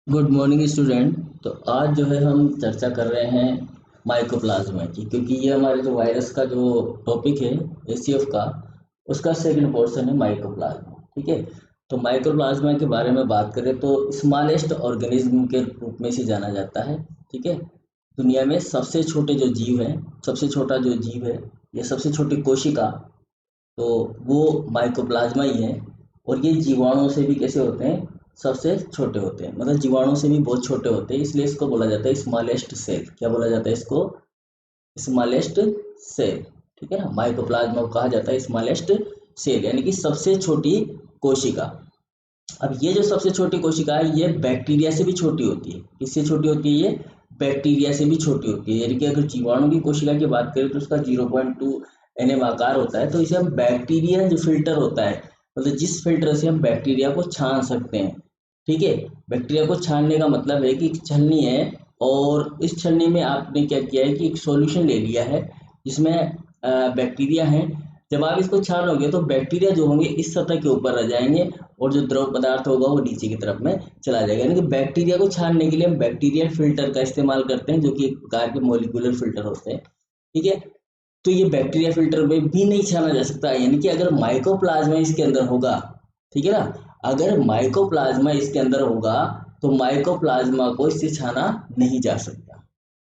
Good morning student. तो आज जो है हम चर्चा कर रहे हैं माइकोप्लाज्मा की, क्योंकि ये हमारे जो वायरस का जो टॉपिक है एसीएफ का, उसका सेकंड पोर्शन है माइकोप्लाज्मा। ठीक है, तो माइकोप्लाज्मा के बारे में बात करें तो स्मॉलेस्ट ऑर्गेनिज्म के रूप में से जाना जाता है। ठीक है, दुनिया में सबसे छोटे जो जीव है, सबसे छोटा जो जीव है या सबसे छोटी कोशिका, तो वो माइकोप्लाज्मा ही है। और ये जीवाणुओं से भी कैसे होते हैं, सबसे छोटे होते हैं, मतलब जीवाणुओं से भी बहुत छोटे होते हैं, इसलिए इसको बोला जाता है स्मॉलेस्ट सेल। क्या बोला जाता है इसको? Smallest cell. ठीक है ना, माइकोप्लाज्मा को कहा जाता है स्मॉलेस्ट सेल, यानी कि सबसे छोटी कोशिका। अब ये जो सबसे छोटी कोशिका है ये बैक्टीरिया से भी छोटी होती है। किससे छोटी होती है ये? बैक्टीरिया से भी छोटी होती है। यानी कि अगर जीवाणु की कोशिका की बात करें तो उसका 0.2 एनएम आकार होता है। तो इसे हम बैक्टीरिया जो फिल्टर होता है, मतलब जिस फिल्टर से हम बैक्टीरिया को छान सकते हैं। ठीक है, बैक्टीरिया को छानने का मतलब है कि एक छलनी है और इस छलनी में आपने क्या किया है कि एक सॉल्यूशन ले लिया है जिसमें बैक्टीरिया है। जब आप इसको छानोगे तो बैक्टीरिया जो होंगे इस सतह के ऊपर रह जाएंगे और जो द्रव पदार्थ होगा वो नीचे की तरफ में चला जाएगा। यानी कि बैक्टीरिया को छानने के लिए हम बैक्टीरियल फिल्टर का इस्तेमाल करते हैं, जो कि एक प्रकार के मॉलिक्यूलर फिल्टर होते हैं। ठीक है, तो ये बैक्टीरिया फिल्टर में भी नहीं छाना जा सकता, यानी कि अगर माइकोप्लाज्मा इसके अंदर होगा, ठीक है ना, अगर माइकोप्लाज्मा इसके अंदर होगा तो माइकोप्लाज्मा को इससे छाना नहीं जा सकता।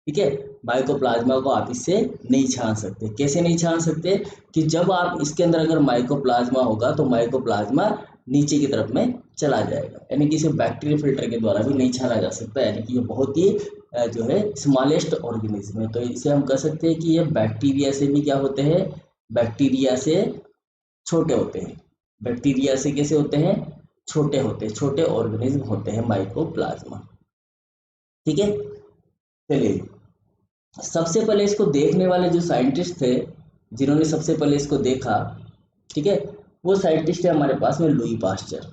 ठीक है, माइकोप्लाज्मा को आप इससे नहीं छान सकते। कैसे नहीं छान सकते? कि जब आप इसके अंदर अगर माइकोप्लाज्मा होगा तो माइकोप्लाज्मा नीचे की तरफ में चला जाएगा, यानी कि इसे बैक्टीरिया फिल्टर के द्वारा भी नहीं छाना जा सकता। यानी कि ये बहुत ही जो है स्मॉलेस्ट ऑर्गेनिज्म है। तो इसे हम कह सकते हैं कि ये बैक्टीरिया से भी क्या होते हैं, बैक्टीरिया से छोटे होते हैं। बैक्टीरिया से कैसे होते हैं? छोटे होते हैं, छोटे ऑर्गेनिज्म होते हैं माइकोप्लाज्मा। ठीक है, चलिए, सबसे पहले इसको देखने वाले जो साइंटिस्ट थे, जिन्होंने सबसे पहले इसको देखा, ठीक है, वो साइंटिस्ट है हमारे पास में लुई पास्चर।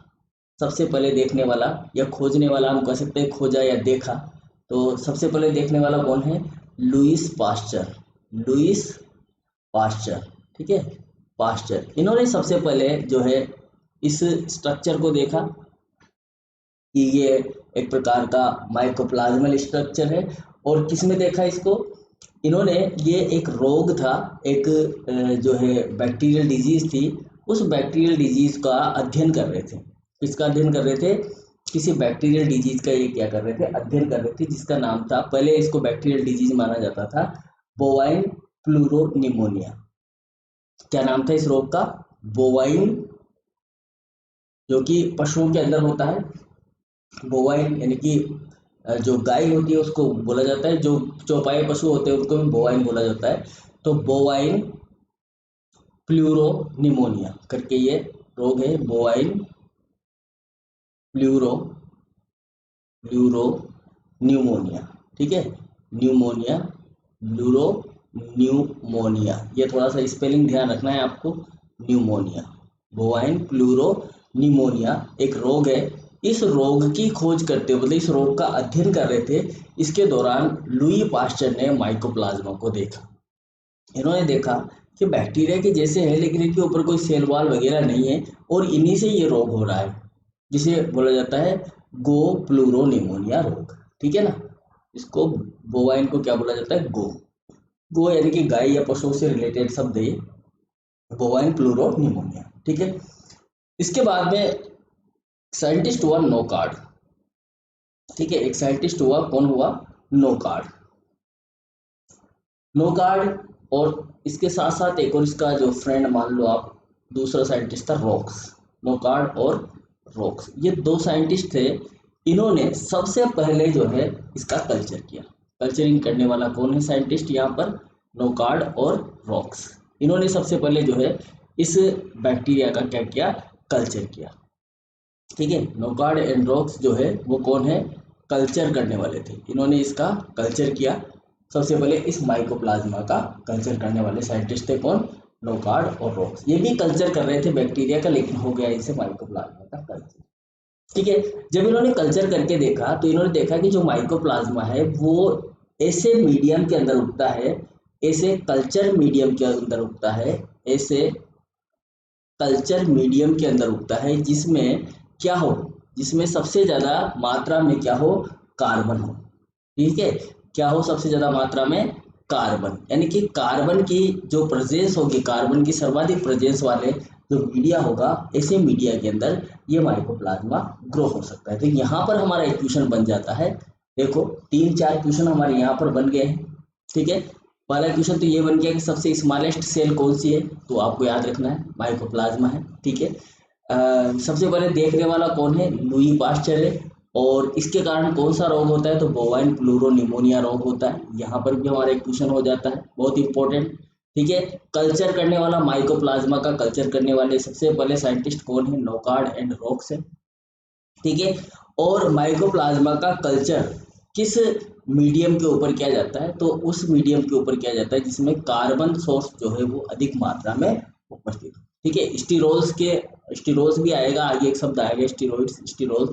सबसे पहले देखने वाला या खोजने वाला हम कह सकते हैं, खोजा या देखा। तो सबसे पहले देखने वाला कौन है? Lewis pasture. लुईस पास्चर, ठीक है, पास्चर। इन्होंने सबसे पहले जो है इस स्ट्रक्चर को देखा कि ये एक प्रकार का माइकोप्लाज्मल स्ट्रक्चर है। और किसमें देखा इसको? इन्होंने, ये एक रोग था, एक जो है बैक्टीरियल डिजीज थी। उस बैक्टीरियल डिजीज का अध्ययन कर रहे थे। किसका अध्ययन कर रहे थे? किसी बैक्टीरियल डिजीज का ये क्या कर रहे थे? अध्ययन कर रहे थे, जिसका नाम था, पहले इसको बैक्टीरियल डिजीज माना जाता था, बोवाइन प्लूरोनिमोनिया। क्या नाम था इस रोग का? बोवाइन, जो कि पशुओं के अंदर होता है। बोवाइन यानी कि जो गाय होती है उसको बोला जाता है, जो चौपाई पशु होते हैं उनको भी बोवाइन बोला जाता है। तो बोवाइन प्लूरोनिमोनिया करके ये रोग है, बोवाइन प्लूरो प्लूरो न्यूमोनिया। ठीक है, न्यूमोनिया, ब्लूरो न्यूमोनिया, ये थोड़ा सा स्पेलिंग ध्यान रखना है आपको। न्यूमोनिया, बोवाइन प्लूरो न्यूमोनिया एक रोग है। इस रोग की खोज करते हुए, मतलब इस रोग का अध्ययन कर रहे थे, इसके दौरान लुई पास्चर ने माइकोप्लाज्मा को देखा। इन्होंने देखा कि बैक्टीरिया के जैसे है लेकिन इनके ऊपर कोई सेल वॉल वगैरह नहीं है और इन्हीं से ये रोग हो रहा है, जिसे बोला जाता है गो प्लूरोनिमोनिया रोग। ठीक है ना, इसको, बोवाइन को क्या बोला जाता है? गो। गो यानी कि गाय या पशुओं से रिलेटेड शब्द है, बोवाइन प्लूरोनिमोनिया। ठीक है, इसके बाद में साइंटिस्ट हुआ नोकार्ड। ठीक है, एक साइंटिस्ट हुआ, कौन हुआ? नोकार्ड। नोकार्ड, और इसके साथ साथ एक और इसका जो फ्रेंड मान लो आप, दूसरा साइंटिस्ट था रॉक्स। नोकार्ड और रॉक्स, ये दो साइंटिस्ट थे। इन्होंने सबसे पहले जो है इसका कल्चर किया। कल्चरिंग करने वाला कौन है साइंटिस्ट यहाँ पर? नोकार्ड और रॉक्स। इन्होंने सबसे पहले जो है इस बैक्टीरिया का क्या किया? कल्चर किया। ठीक है, नोकार्ड एंड रॉक्स जो है वो कौन है? कल्चर करने वाले थे। इन्होंने इसका कल्चर किया। सबसे पहले इस माइकोप्लाज्मा का कल्चर करने वाले साइंटिस्ट थे कौन? नोकार्ड और रॉक्स। ये भी कल्चर कर रहे थे बैक्टीरिया का, लेकिन हो गया इनसे माइकोप्लाज्मा का कल्चर। ठीक है, जब इन्होंने कल्चर करके देखा तो इन्होंने देखा कि जो माइकोप्लाज्मा है वो ऐसे मीडियम के अंदर उगता है, ऐसे कल्चर मीडियम के अंदर उगता है, ऐसे कल्चर मीडियम के अंदर उगता है जिसमें क्या हो? जिसमें सबसे ज्यादा मात्रा में क्या हो, कार्बन हो। ठीक है, क्या हो सबसे ज्यादा मात्रा में, कार्बन, यानी कि कार्बन की जो प्रेजेंस होगी, कार्बन की सर्वाधिक प्रेजेंस वाले जो मीडिया होगा, ऐसे मीडिया के अंदर ये माइकोप्लाज्मा ग्रो हो सकता है। तो यहाँ पर हमारा इक्वेशन बन जाता है, देखो 3-4 क्वेश्चन हमारे यहाँ पर बन गए हैं। ठीक है, पहला क्वेश्चन तो ये बन गया कि सबसे स्मॉलेस्ट सेल कौन सी है, तो आपको याद रखना है माइकोप्लाज्मा है। ठीक है, सबसे पहले देखने वाला कौन है, लुई पास्चर है। और इसके कारण कौन सा रोग होता है, तो बोवाइन प्लूरोनिमोनिया रोग होता है। यहाँ पर भी हमारा एक क्वेश्चन हो जाता है, बहुत इंपॉर्टेंट। ठीक है, कल्चर करने वाला, माइकोप्लाज्मा का कल्चर करने वाले सबसे पहले साइंटिस्ट कौन है, नोकार्ड एंड रोक्स है। ठीक है, और माइकोप्लाज्मा का कल्चर किस मीडियम के ऊपर किया जाता है, तो उस मीडियम के ऊपर किया जाता है जिसमें कार्बन सोर्स जो है वो अधिक मात्रा में उपस्थित हो। ठीक है, स्टीरोल्स भी आएगा आगे, एक शब्द आएगा स्टीरोइड्स, स्टीरोल्स,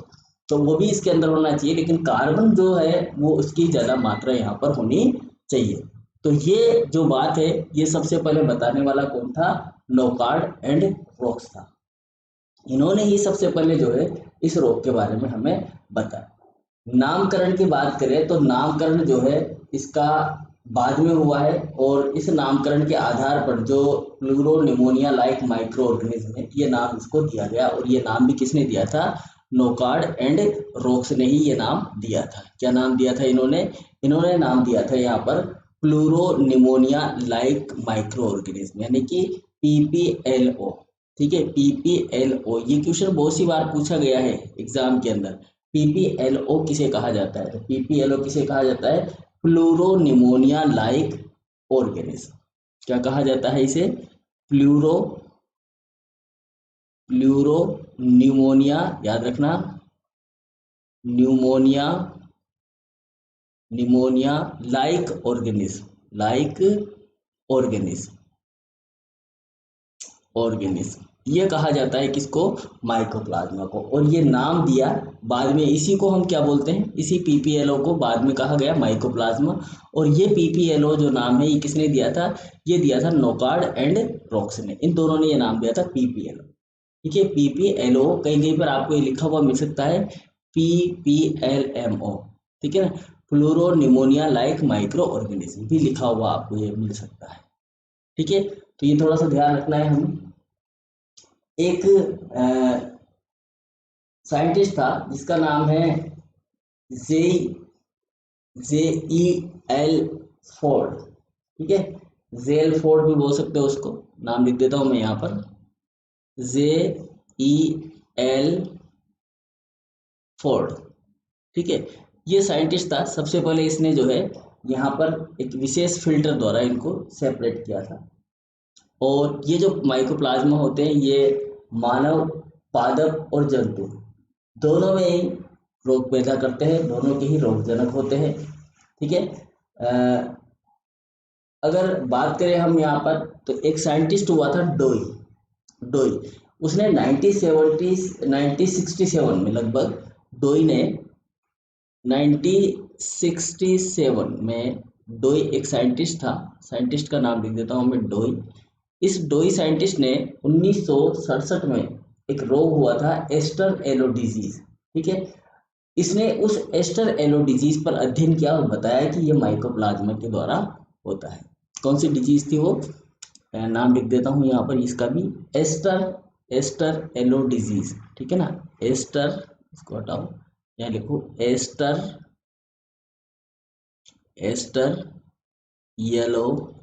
तो वो भी इसके अंदर होना चाहिए, लेकिन कार्बन जो है वो उसकी ज्यादा मात्रा यहाँ पर होनी चाहिए। तो ये जो बात है, ये सबसे पहले बताने वाला कौन था, नोकार्ड एंड रोक्स था। इन्होंने ही सबसे पहले जो है इस रोग के बारे में हमें बताया। नामकरण की बात करें तो नामकरण जो है इसका बाद में हुआ है, और इस नामकरण के आधार पर जो प्लूरोनिमोनिया लाइक माइक्रो ऑर्गेनिज्म है, ये नाम इसको दिया गया। और ये नाम भी किसने दिया था, नोकार्ड एंड रोक्स ने ही ये नाम दिया था। क्या नाम दिया था इन्होंने नाम दिया था यहाँ पर प्लूरोनिमोनिया लाइक माइक्रो ऑर्गेनिज्म, यानी कि PPLO। ठीक है, PPLO, ये क्वेश्चन बहुत सी बार पूछा गया है एग्जाम के अंदर। PPLO किसे कहा जाता है, तो PPLO किसे कहा जाता है, प्लूरोनिमोनिया लाइक ऑर्गेनिज्म। क्या कहा जाता है इसे, प्लूरोनिमोनिया, याद रखना, निमोनिया लाइक ऑर्गेनिज्म, ये कहा जाता है किसको, माइकोप्लाज्मा को। और ये नाम दिया बाद में, इसी को हम क्या बोलते हैं, इसी PPLO को बाद में कहा गया माइकोप्लाज्मा। और ये PPLO जो नाम है ये किसने दिया था, ये दिया था नोकार्ड एंड रोक्स ने, इन दोनों ने ये नाम दिया था PPLO। ठीक है, PPLO कहीं कहीं पर आपको ये लिखा हुआ मिल सकता है PPLMO। ठीक है ना, प्लूरोनिमोनिया लाइक माइक्रो ऑर्गेनिज्म भी लिखा हुआ आपको ये मिल सकता है। ठीक है, तो ये थोड़ा सा ध्यान रखना है हमें। एक साइंटिस्ट था जिसका नाम है जे JEL फोर्ड। ठीक है, जेल फोर्ड भी बोल सकते हो उसको, नाम लिख देता हूं मैं यहाँ पर, JEL फोर्ड। ठीक है, ये साइंटिस्ट था, सबसे पहले इसने जो है यहाँ पर एक विशेष फिल्टर द्वारा इनको सेपरेट किया था। और ये जो माइकोप्लाज्मा होते हैं ये मानव, पादप और जंतु दोनों में ही रोग पैदा करते हैं, दोनों के ही रोगजनक होते हैं। ठीक है, अगर बात करें हम यहाँ पर, तो एक साइंटिस्ट हुआ था डोई। उसने 1967 में लगभग, डोई ने 1967 में, डोई एक साइंटिस्ट था, साइंटिस्ट का नाम लिख देता हूँ मैं, डोई। इस डोई साइंटिस्ट ने 1967 में एक रोग हुआ था, एस्टर एलो डिजीज। ठीक है, इसने उस एस्टर एलो डिजीज पर अध्ययन किया और बताया कि यह माइकोप्लाज्मा के द्वारा होता है। कौन सी डिजीज थी वो, नाम लिख देता हूँ यहाँ पर इसका भी, एस्टर एलो डिजीज। ठीक है ना, एस्टर, इसको हटाओ, यहाँ लिखो एस्टर येलो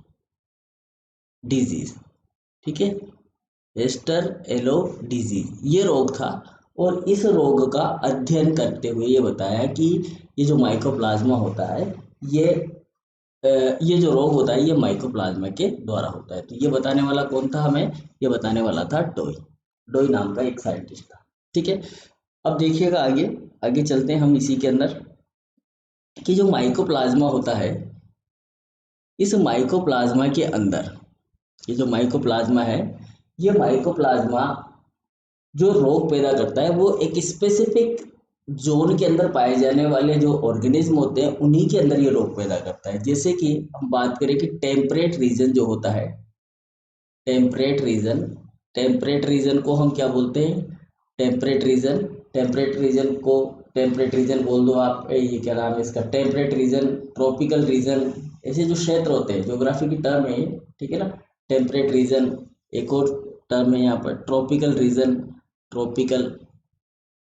डिजीज। ठीक है, एस्टर एलो डिजीज ये रोग था। और इस रोग का अध्ययन करते हुए ये बताया कि ये जो माइकोप्लाज्मा होता है, ये जो रोग होता है ये माइकोप्लाज्मा के द्वारा होता है। तो ये बताने वाला कौन था हमें, ये बताने वाला था डोई नाम का एक साइंटिस्ट था। ठीक है, अब देखिएगा आगे चलते हैं हम इसी के अंदर, कि जो माइकोप्लाज्मा होता है, इस माइकोप्लाज्मा के अंदर, ये जो माइकोप्लाज्मा है, ये माइकोप्लाज्मा जो रोग पैदा करता है वो एक स्पेसिफिक जोन के अंदर पाए जाने वाले जो ऑर्गेनिज्म होते हैं उन्हीं के अंदर ये रोग पैदा करता है। जैसे कि हम बात करें कि टेम्परेट रीजन जो होता है, टेम्परेट रीजन को हम क्या बोलते हैं, टेम्परेट रीजन टेम्परेट रीजन को टेम्परेट रीजन बोल दो आप, ये क्या नाम है इसका, टेम्परेट रीजन, ट्रॉपिकल रीजन, ऐसे जो क्षेत्र होते हैं, ज्योग्राफी की टर्म है ये, ठीक है ना। टेम्परेट रीजन, एक और टर्म है यहाँ पर ट्रॉपिकल रीजन, ट्रॉपिकल,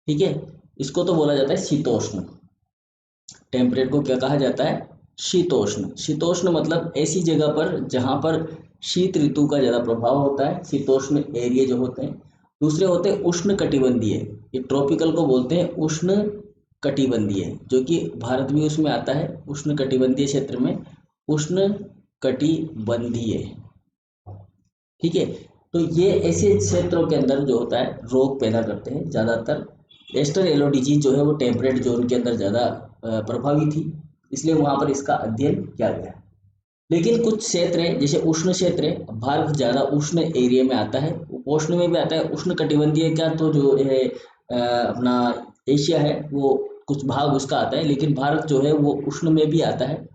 ठीक है। इसको तो बोला जाता है शीतोष्ण। टेम्परेट को क्या कहा जाता है, शीतोष्ण। शीतोष्ण मतलब ऐसी जगह पर जहाँ पर शीत ऋतु का ज़्यादा प्रभाव होता है, शीतोष्ण एरिया जो होते हैं। दूसरे होते हैं उष्ण कटिबंधीय, ये ट्रॉपिकल को बोलते हैं उष्ण कटिबंधीय, जो कि भारत भी उसमें आता है, उष्ण कटिबंधीय क्षेत्र में, उष्ण कटिबंधीय, ठीक है। तो ये ऐसे क्षेत्रों के अंदर जो होता है रोग पैदा करते हैं ज़्यादातर। एस्टर येलो डिजीज जो है वो टेम्परेट जोन के अंदर ज़्यादा प्रभावी थी, इसलिए वहाँ पर इसका अध्ययन किया गया। लेकिन कुछ क्षेत्र है जैसे उष्ण क्षेत्र है, भारत ज़्यादा उष्ण एरिया में आता है, उपोष्ण में भी आता है, उष्ण कटिबंधीय का तो जो है अपना एशिया है वो कुछ भाग उसका आता है, लेकिन भारत जो है वो उष्ण में भी आता है।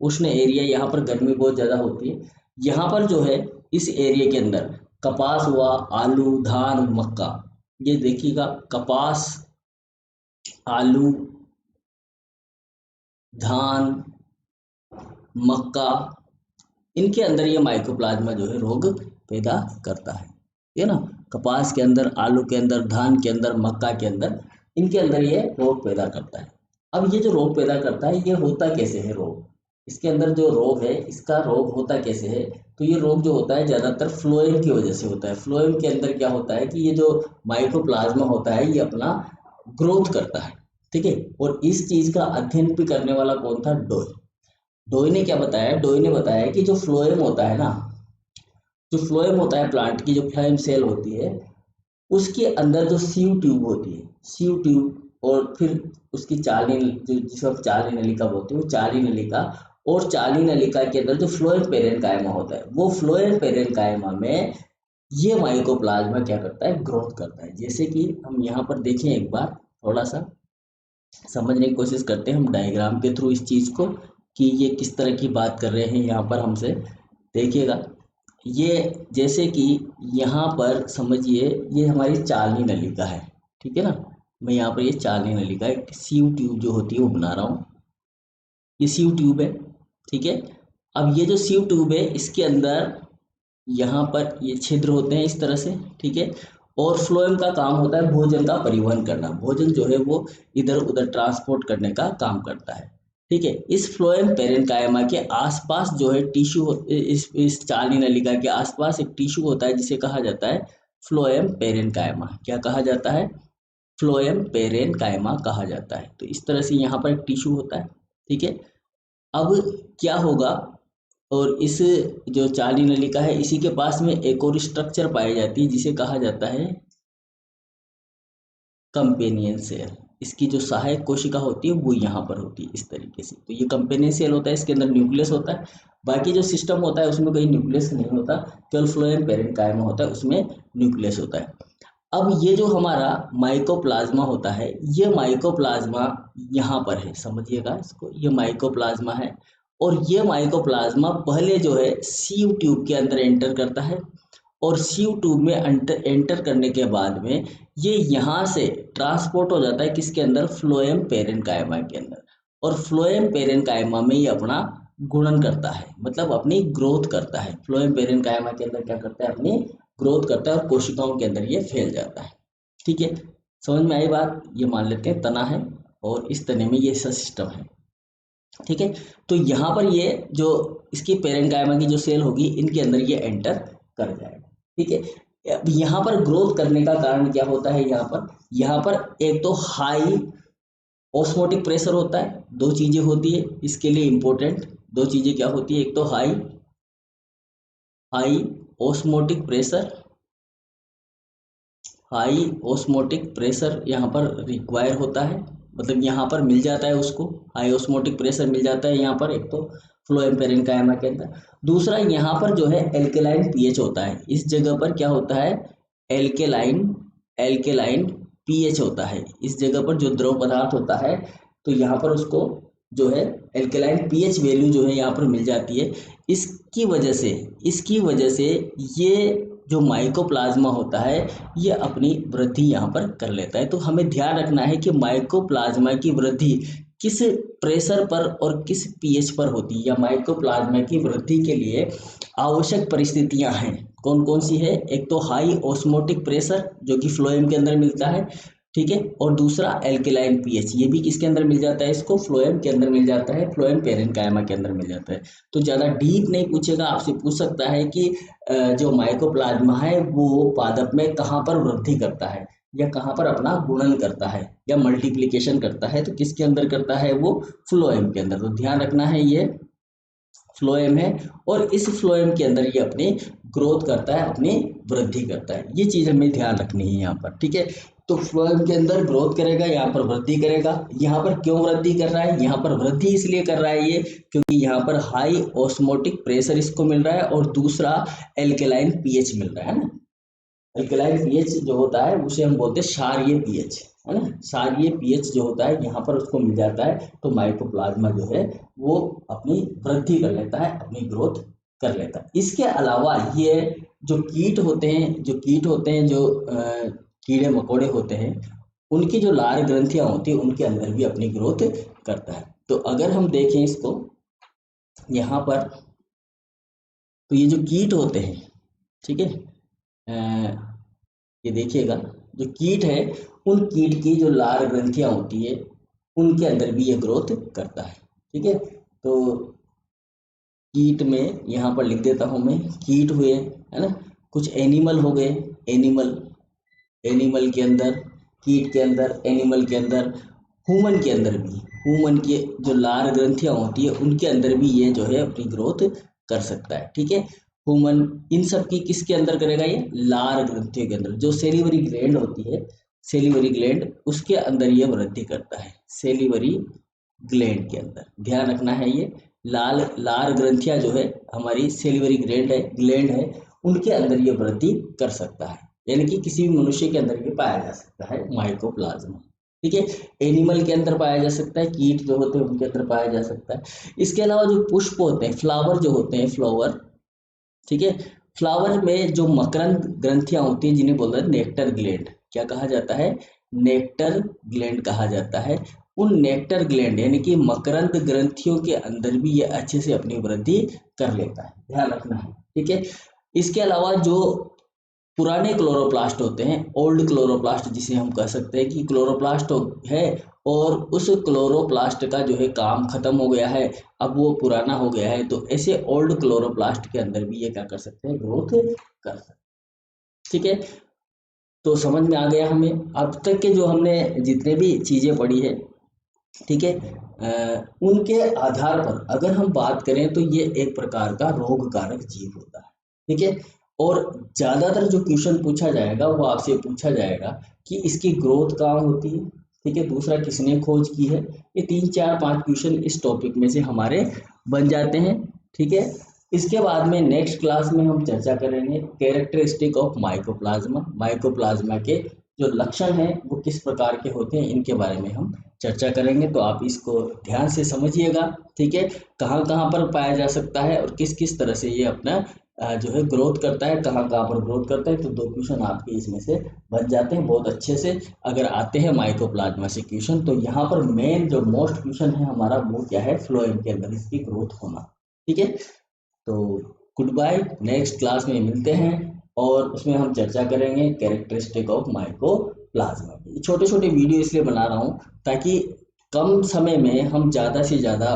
उष्ण एरिया, यहाँ पर गर्मी बहुत ज़्यादा होती है। यहाँ पर जो है इस एरिया के अंदर कपास हुआ, आलू, धान, मक्का, ये देखिएगा कपास, आलू, धान, मक्का, इनके अंदर ये माइकोप्लाज्मा जो है रोग पैदा करता है ना। कपास के अंदर, आलू के अंदर, धान के अंदर, मक्का के अंदर, इनके अंदर ये रोग पैदा करता है। अब ये जो रोग पैदा करता है ये होता कैसे है रोग, इसके अंदर जो रोग है इसका रोग होता कैसे है, तो ये रोग जो होता है ज़्यादातर फ्लोएम की वजह से होता है। फ्लोएम के अंदर क्या होता है कि ये जो माइकोप्लाज्मा होता है ये अपना ग्रोथ करता है, ठीक है। और इस चीज़ का अध्ययन भी करने वाला कौन था, डोय। डोय ने क्या बताया, डोय ने बताया कि जो फ्लोएम होता है ना, जो फ्लोएम होता है प्लांट की, जो फ्लोएम सेल होती है, उसके अंदर जो सीव ट्यूब होती है, सीव ट्यूब, और फिर उसकी चाली, जो जिसको आप चाली नलिका बोलते हैं, वो चाली नलिका, और चाली नलिका के अंदर जो फ्लोएम पेरेन्काइमा होता है, वो फ्लोएम पेरेन्काइमा में ये माइकोप्लाज्मा क्या करता है, ग्रोथ करता है। जैसे कि हम यहाँ पर देखें, एक बार थोड़ा सा समझने की कोशिश करते हैं हम डायग्राम के थ्रू इस चीज़ को, कि ये किस तरह की बात कर रहे हैं यहाँ पर हमसे। देखिएगा, ये जैसे कि यहाँ पर समझिए ये हमारी चालनी नलिका है, ठीक है ना। मैं यहाँ पर ये चालनी नलिका, एक सीव ट्यूब जो होती है वो बना रहा हूँ, ये सीव ट्यूब है, ठीक है। अब ये जो सीव ट्यूब है इसके अंदर यहाँ पर ये छिद्र होते हैं इस तरह से, ठीक है। और फ्लोएम का काम होता है भोजन का परिवहन करना, भोजन जो है वो इधर उधर ट्रांसपोर्ट करने का काम करता है, ठीक है। इस फ्लोएम पेरेन्काइमा के आसपास जो है टिश्यू, इस चालनी नलिका के आसपास एक टिश्यू होता है जिसे कहा जाता है फ्लोएम पेरेन्काइमा। क्या कहा जाता है, फ्लोएम पेरेन्काइमा कहा जाता है। तो इस तरह से यहाँ पर एक टिश्यू होता है, ठीक है। अब क्या होगा, और इस जो चालनी नलिका है इसी के पास में एक और स्ट्रक्चर पाई जाती है जिसे कहा जाता है कंपेनियन सेल। इसकी जो सहायक कोशिका होती है वो यहाँ पर होती है इस तरीके से। तो ये कंपेनियन सेल होता है, इसके अंदर न्यूक्लियस होता है, बाकी जो सिस्टम होता है उसमें कोई न्यूक्लियस नहीं होता, केवल फ्लोएम पेरेन्काइमा होता है, उसमें न्यूक्लियस होता है। अब ये जो हमारा माइकोप्लाज्मा होता है, ये माइकोप्लाज्मा यहाँ पर है, समझिएगा इसको, ये माइकोप्लाज्मा है। और ये माइकोप्लाज्मा पहले जो है सीव ट्यूब के अंदर एंटर करता है, और सीव ट्यूब में एंटर करने के बाद में ये यहाँ से ट्रांसपोर्ट हो जाता है किसके अंदर, फ्लोएम पेरेन्काइमा के अंदर। और फ्लोएम पेरेन्काइमा में ये अपना गुणन करता है, मतलब अपनी ग्रोथ करता है। फ्लोएम पेरेन्काइमा के अंदर क्या करता है, अपनी ग्रोथ करता है, और कोशिकाओं के अंदर ये फैल जाता है, ठीक है। समझ में आई बात, ये मान लेते हैं तना है, और इस तने में ये ऐसा सिस्टम है, ठीक है। तो यहाँ पर ये जो इसकी पेरेन्काइमा की जो सेल होगी इनके अंदर ये एंटर कर जाएगा, ठीक है। अब यहाँ पर ग्रोथ करने का कारण क्या होता है, यहाँ पर एक तो हाई ऑस्मोटिक प्रेशर होता है, दो चीजें होती है इसके लिए इंपॉर्टेंट, दो चीजें क्या होती है, एक तो high osmotic pressure, high osmotic pressure यहाँ पर रिक्वायर होता है, मतलब यहाँ पर मिल जाता है उसको, हाई ऑस्मोटिक प्रेशर मिल जाता है यहाँ पर, एक तो फ्लोएम पेरेन्काइमा के अंदर। दूसरा यहाँ पर जो है एल्केलाइन पीएच होता है, इस जगह पर क्या होता है, एल्केलाइन पीएच होता है, इस जगह पर जो द्रव पदार्थ होता है, तो यहाँ पर उसको जो है एल्केलाइन पीएच वैल्यू जो है यहाँ पर मिल जाती है। इसकी वजह से ये जो माइकोप्लाज्मा होता है ये अपनी वृद्धि यहाँ पर कर लेता है। तो हमें ध्यान रखना है कि माइकोप्लाज्मा की वृद्धि किस प्रेशर पर और किस पीएच पर होती है, या माइकोप्लाज्मा की वृद्धि के लिए आवश्यक परिस्थितियां हैं कौन कौन सी है। एक तो हाई ऑस्मोटिक प्रेशर जो कि फ्लोएम के अंदर मिलता है, ठीक है, और दूसरा एल्केलाइन पीएच, ये भी किसके अंदर मिल जाता है, इसको फ्लोएम के अंदर मिल जाता है, फ्लोएम पेरेन्काइमा के अंदर मिल जाता है। तो ज़्यादा डीप नहीं पूछेगा, आपसे पूछ सकता है कि जो माइकोप्लाज्मा है वो पादप में कहाँ पर वृद्धि करता है या कहाँ पर अपना गुणन करता है या मल्टीप्लिकेशन करता है, तो किसके अंदर करता है, वो फ्लोएम के अंदर। तो ध्यान रखना है ये फ्लोएम है और इस फ्लोएम के अंदर ये अपनी ग्रोथ करता है, अपनी वृद्धि करता है। ये चीज़ हमें ध्यान रखनी है यहाँ पर, ठीक है। तो फ्लोएम के अंदर ग्रोथ करेगा, यहाँ पर वृद्धि करेगा। यहाँ पर क्यों वृद्धि कर रहा है, यहाँ पर वृद्धि इसलिए कर रहा है ये क्योंकि यहाँ पर हाई ऑस्मोटिक प्रेशर इसको मिल रहा है और दूसरा एल्केलाइन पीएच मिल रहा है ना। एल्केलाइन पीएच जो होता है उसे हम बोलते हैं क्षारीय पीएच, है ना। क्षारीय पीएच जो होता है यहाँ पर उसको मिल जाता है, तो माइकोप्लाज्मा जो है वो अपनी वृद्धि कर लेता है, अपनी ग्रोथ कर लेता है। इसके अलावा ये जो कीट होते हैं, जो कीड़े मकोड़े होते हैं, उनकी जो लार ग्रंथियां होती है उनके अंदर भी अपनी ग्रोथ करता है। तो अगर हम देखें इसको यहाँ पर, तो ये जो कीट होते हैं, ठीक है, ये देखिएगा जो कीट है उन कीट की जो लार ग्रंथियां होती है उनके अंदर भी ये ग्रोथ करता है, ठीक है। तो कीट में यहाँ पर लिख देता हूँ मैं, कीट हुए, है ना, कुछ एनिमल हो गए, एनिमल के अंदर, कीट के अंदर, एनिमल के अंदर, ह्यूमन के अंदर भी, ह्यूमन की जो लार ग्रंथियां होती है उनके अंदर भी ये जो है अपनी ग्रोथ कर सकता है, ठीक है। ह्यूमन इन सब की किसके अंदर करेगा, ये लार ग्रंथियों के अंदर। जो सेलिवरी ग्लैंड होती है, सेलिवरी ग्लैंड, उसके अंदर ये वृद्धि करता है, सेलिवरी ग्लैंड के अंदर। ध्यान रखना है ये लार ग्रंथियां जो है हमारी सेलिवरी ग्लैंड है उनके अंदर ये वृद्धि कर सकता है, यानी कि किसी भी मनुष्य के अंदर ये पाया जा सकता है माइकोप्लाज्मा, ठीक है। एनिमल के अंदर पाया जा सकता है, कीट जो होते हैं उनके अंदर पाया जा सकता है। इसके अलावा जो पुष्प होते हैं, फ्लावर जो होते हैं, फ्लावर, ठीक है, फ्लावर में जो मकरंद ग्रंथियां होती हैं जिन्हें बोलते हैं नेक्टर ग्लैंड, क्या कहा जाता है, नेक्टर ग्लैंड कहा जाता है। उन नेक्टर ग्लैंड यानी कि मकरंद ग्रंथियों के अंदर भी ये अच्छे से अपनी वृद्धि कर लेता है, ध्यान रखना है, ठीक है। इसके अलावा जो पुराने क्लोरोप्लास्ट होते हैं, ओल्ड क्लोरोप्लास्ट जिसे हम कह सकते हैं कि क्लोरोप्लास्ट है और उस क्लोरोप्लास्ट का जो है काम खत्म हो गया है, अब वो पुराना हो गया है, तो ऐसे ओल्ड क्लोरोप्लास्ट के अंदर भी ये क्या कर सकते हैं, ग्रोथ कर सकते हैं, ठीक है। तो समझ में आ गया हमें अब तक के जो हमने जितने भी चीज़ें पढ़ी है, ठीक है, उनके आधार पर अगर हम बात करें तो ये एक प्रकार का रोग कारक जीव होता है, ठीक है। और ज़्यादातर जो क्वेश्चन पूछा जाएगा वो आपसे पूछा जाएगा कि इसकी ग्रोथ कहाँ होती है, ठीक है, दूसरा किसने खोज की है। ये 3 4 5 क्वेश्चन इस टॉपिक में से हमारे बन जाते हैं, ठीक है। इसके बाद में नेक्स्ट क्लास में हम चर्चा करेंगे कैरेक्टरिस्टिक ऑफ माइकोप्लाज्मा, माइकोप्लाज्मा के जो लक्षण हैं वो किस प्रकार के होते हैं, इनके बारे में हम चर्चा करेंगे। तो आप इसको ध्यान से समझिएगा, ठीक है, कहाँ कहाँ पर पाया जा सकता है और किस किस तरह से ये अपना जो है ग्रोथ करता है, कहाँ कहाँ पर ग्रोथ करता है। तो 2 क्वेश्चन आपके इसमें से बन जाते हैं बहुत अच्छे से अगर आते हैं माइकोप्लाज्मा से क्वेश्चन। तो यहाँ पर मेन जो मोस्ट क्वेश्चन है हमारा वो क्या है, फ्लोएम के अंदर इसकी ग्रोथ होना, ठीक है। तो गुड बाय, नेक्स्ट क्लास में मिलते हैं और उसमें हम चर्चा करेंगे कैरेक्टरिस्टिक ऑफ माइकोप्लाज्मा की। छोटे छोटे वीडियो इसलिए बना रहा हूँ ताकि कम समय में हम ज़्यादा से ज़्यादा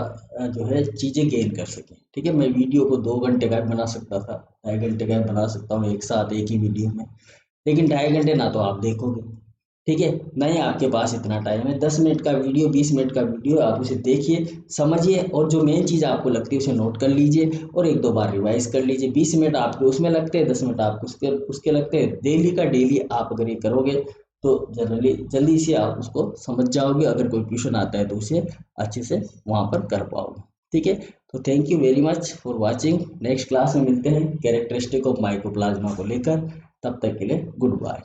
जो है चीज़ें गेन कर सकें, ठीक है। मैं वीडियो को 2 घंटे का बना सकता था, 2.5 घंटे का बना सकता हूँ एक साथ एक ही वीडियो में, लेकिन 2.5 घंटे ना तो आप देखोगे, ठीक है, नहीं आपके पास इतना टाइम है। 10 मिनट का वीडियो, 20 मिनट का वीडियो, आप उसे देखिए, समझिए और जो मेन चीज़ आपको लगती है उसे नोट कर लीजिए और 1-2 बार रिवाइज कर लीजिए। 20 मिनट आपके उसमें लगते हैं, 10 मिनट आपको उसके लगते हैं। डेली का डेली आप अगर ये करोगे तो जनरली जल्दी से आप उसको समझ जाओगे, अगर कोई क्वेश्चन आता है तो उसे अच्छे से वहाँ पर कर पाओगे, ठीक है। तो thank you very much for watching. Next class में मिलते हैं कैरेक्टरिस्टिक ऑफ माइकोप्लाज्मा को लेकर, तब तक के लिए गुड बाय।